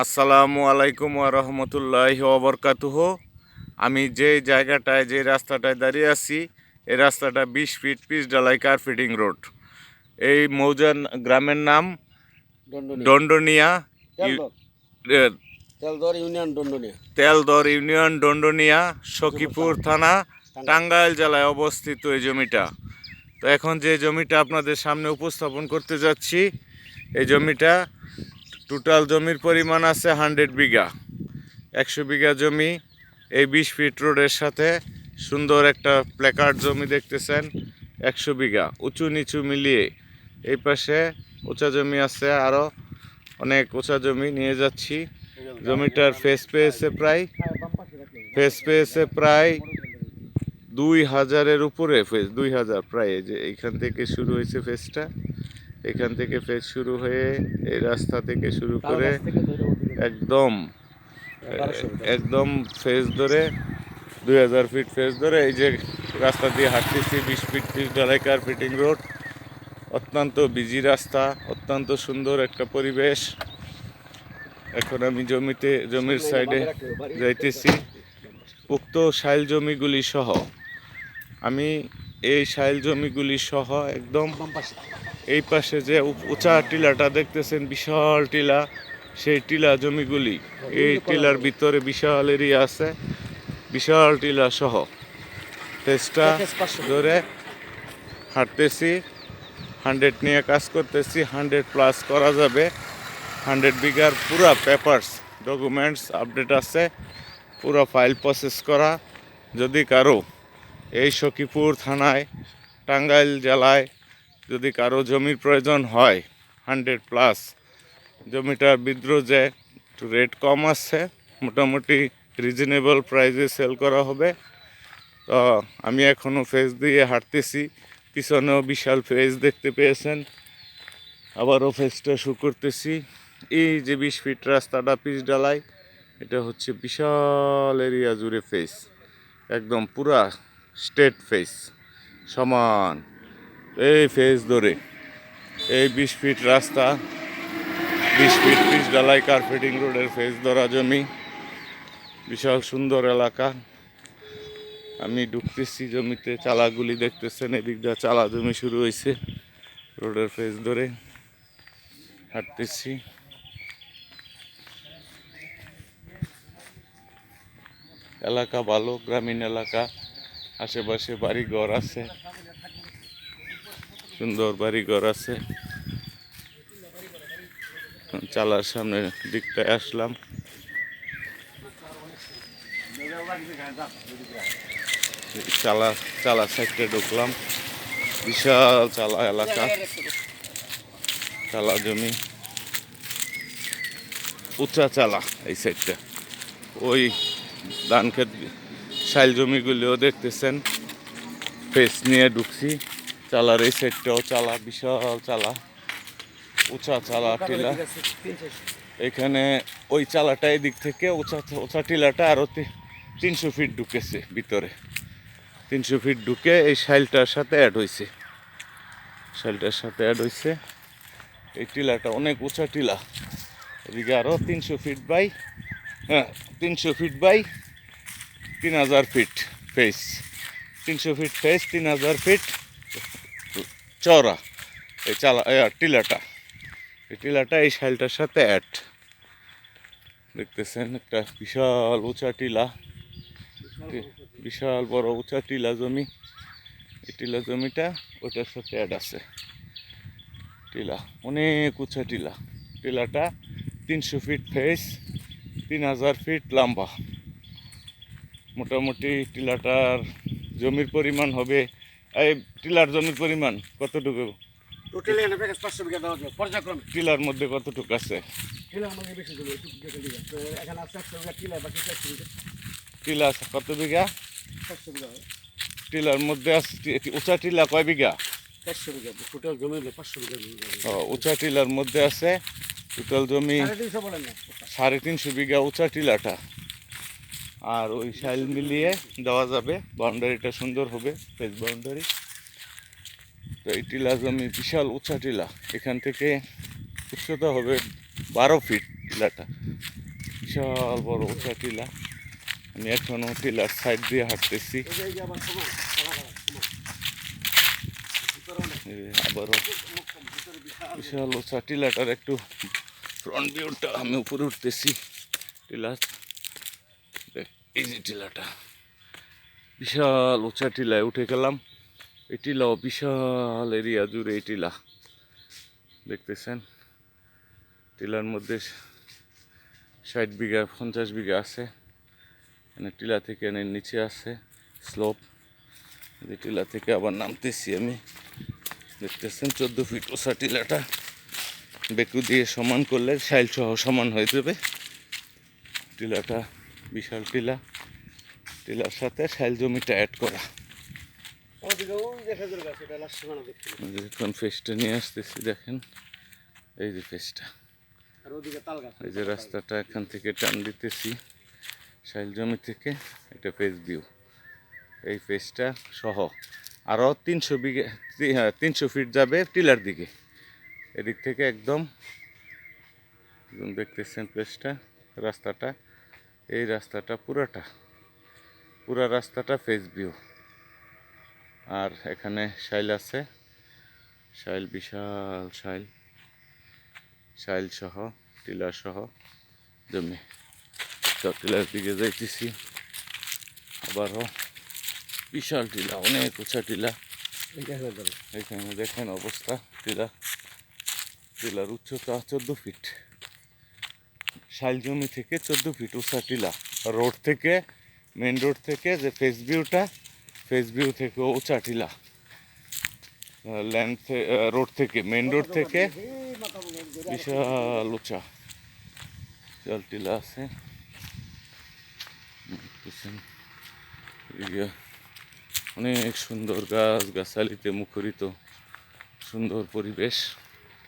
আসসালামু আলাইকুম ওয়া রাহমাতুল্লাহি ওয়া বারাকাতুহু। আমি যে জায়গাটায় যে রাস্তাটায় দাঁড়িয়ে আছি এই রাস্তাটা 20 ফিট পিচ ঢালাই কার্পেটিং রোড। এই মৌজার গ্রামের নাম দণ্ডনিয়া, তেলদর ইউনিয়ন দণ্ডনিয়া, সখীপুর থানা, টাঙ্গাইল জেলায় অবস্থিত এই জমিটা। তো এখন যে জমিটা আপনাদের সামনে উপস্থাপন করতে যাচ্ছি, এই জমিটা টোটাল জমির পরিমাণ আছে 100 বিঘা, 100 বিঘা জমি। এই 20 ফিট রোডের সাথে সুন্দর একটা প্ল্যাকার্ড জমি দেখতেছেন, 100 বিঘা উঁচু নিচু মিলিয়ে। এই পাশে উঁচা জমি আছে, আরও অনেক উঁচা জমি নিয়ে যাচ্ছি। জমিটার ফেস পেয়েছে প্রায় 2000-এর উপরে, ফেস 2000 প্রায়। এই যে এইখান থেকে শুরু হয়েছে ফেসটা, এখান থেকে ফেস শুরু হয়ে এই রাস্তা থেকে শুরু করে একদম ফেস ধরে 2000 ফিট ফেস ধরে এই যে রাস্তা দিয়ে হাঁটতেছি, 20 ফিট পিচ ঢালাই কার্পেটিং রোড। অত্যন্ত বিজি রাস্তা, অত্যন্ত সুন্দর একটা পরিবেশ। এখন আমি জমির সাইডে যাইতেছি। উক্ত শাইল জমিগুলি সহ এই শাইল জমিগুলি সহ একদম এই পাশে যে উঁচা টিলাটা দেখতেছেন, বিশাল টিলা, সেই টিলা জমিগুলি, এই টিলার ভিতরে বিশাল এরিয়া আছে, বিশাল টিলা সহ ফেসটা ধরে হাঁটতেছি। 100 নিয়ে কাজ করতেছি, 100+ করা যাবে। 100 বিঘার পুরা পেপারস ডকুমেন্টস আপডেট আছে, পুরো ফাইল প্রসেস করা। যদি কারো এই সখীপুর থানায়, টাঙ্গাইল জেলায় যদি কারো জমির প্রয়োজন হয় 100+, জমিটার বিদ্রোহ যে একটু রেট কম আছে, মোটামুটি রিজনেবল প্রাইসে সেল করা হবে। তো আমি এখনও ফেস দিয়ে হাঁটতেছি, পিছনেও বিশাল ফেস দেখতে পেয়েছেন, আবারও ফেসটা শুরু করতেছি। এই যে 20 ফিট রাস্তাটা পিচ ঢালাই, এটা হচ্ছে বিশাল এরিয়া জুড়ে ফেস, একদম পুরা স্ট্রেট ফেস সমান। এই ফেস ধরে এই 20 ফিট রাস্তা, 20 ফিট পিচ ঢালাই কার্পেটিং রোডের ফেস ধরা জমি, বিশাল সুন্দর এলাকা। আমি ঢুকতেছি জমিতে, চালাগুলি দেখতেছেন, এদিক দিয়ে চালা জমি শুরু হয়েছে। রোডের ফেস ধরে হাঁটতেছি। এলাকা ভালো, গ্রামীণ এলাকা, আশেপাশে বাড়িঘর আছে, সুন্দর বাড়িঘর আছে। চালার সামনের দিকটায় আসলাম, চালা সাইডে ঢুকলাম। বিশাল চালা এলাকা, চালা জমি, উঁচা চালা এই সাইডটা। ওই ধান ক্ষেত শাইল জমিগুলিও দেখতেছেন। ফেস নিয়ে ঢুকছি, চালার এই সাইডটাও চালা, বিশাল চালা, উঁচা চালা টিলা। এখানে ওই চালাটা এদিক থেকে উঁচা টিলাটা আরও 300 ফিট ঢুকেছে ভিতরে, 300 ফিট ঢুকে এই শাইলটার সাথে অ্যাড হয়েছে, এই টিলাটা অনেক উঁচা টিলা। এদিকে আরও 300 feet by 3000 feet face, 300 feet face, 3000 feet চওড়া এই টিলাটা এই শাইলটার সাথে অ্যাড। দেখতেছেন একটা বিশাল উঁচা টিলা, বিশাল বড় উঁচা টিলা জমি। এই টিলা জমিটা ওটার সাথে অ্যাড আছে। টিলা অনেক উঁচা টিলাটা 300 ফিট ফেস, 3000 ফিট লম্বা। মোটামুটি টিলাটার জমির পরিমাণ হবে, এই টিলার জমির পরিমাণ কতটুকু? টিলার মধ্যে কতটুকু আছে? টিলা কত বিঘা? টিলার মধ্যে উঁচা টিলা কয় বিঘা? উঁচা টিলার মধ্যে আছে টোটাল জমি 350 বিঘা উঁচা টিলাটা। আর ওই শাইল মিলিয়ে দেওয়া যাবে, বাউন্ডারিটা সুন্দর হবে, ফেস বাউন্ডারি। তো এই টিলা জমি বিশাল উঁচা টিলা, এখান থেকে উচ্চতা হবে 12 ফিট টিলাটা, বিশাল বড় উঁচা টিলা। আমি এখনো টিলার সাইড দিয়ে হাঁটতেছি। আবারও বিশাল উঁচা টিলাটার একটু ফ্রন্ট ভিউটা আমি উপরে উঠতেছি। টিলার এই যে টিলাটা, বিশাল উঁচা টিলায় উঠে গেলাম। এই টিলাও বিশাল এরিয়া জুড়ে এই টিলা দেখতেছেন। টিলার মধ্যে 60 বিঘা 50 বিঘা আছে। এনে টিলা থেকে এনে নিচে আছে স্লোপ। যে টিলা থেকে আবার নামতেছি আমি, দেখতেছেন 14 ফিট উঁচা টিলাটা। বেকু দিয়ে সমান করলে সাইল সহ সমান হয়ে যাবে। টিলাটা বিশাল টিলা, টিলার সাথে সাইল জমিটা অ্যাড করা। এখন ফেসটা নিয়ে আসতেছি, দেখেন এই যে ফেসটা, এই যে রাস্তাটা এখান থেকে টান দিতেছি সাইল জমি থেকে, এটা ফেস ভিউ। এই ফেসটা সহ আরও 300 বিঘা 300 ফিট যাবে টিলার দিকে। এদিক থেকে একদম দেখতেছেন ফেসটা, রাস্তাটা, এই রাস্তাটা পুরা রাস্তাটা ফেস ভিউ। আর এখানে সাইল আছে, সাইল বিশাল সাইল সহ টিলা সহ জমি। টিলার দিকে যাইতেছি, আবারও বিশাল টিলা, অনেক উঁচা টিলা। এখানে দেখেন অবস্থা, টিলার উচ্চতা 14 ফিট। সাইল জমি থেকে 14 ফিট উঁচা টিলা। রোড থেকে, মেন রোড থেকে যে ফেস ভিউ থেকে উঁচা টিলা। ল্যান্ড রোড থেকে, মেন রোড থেকে বিশাল উঁচা টিলা আছে। অনেক সুন্দর গাছ গাছালিতে মুখরিত সুন্দর পরিবেশ।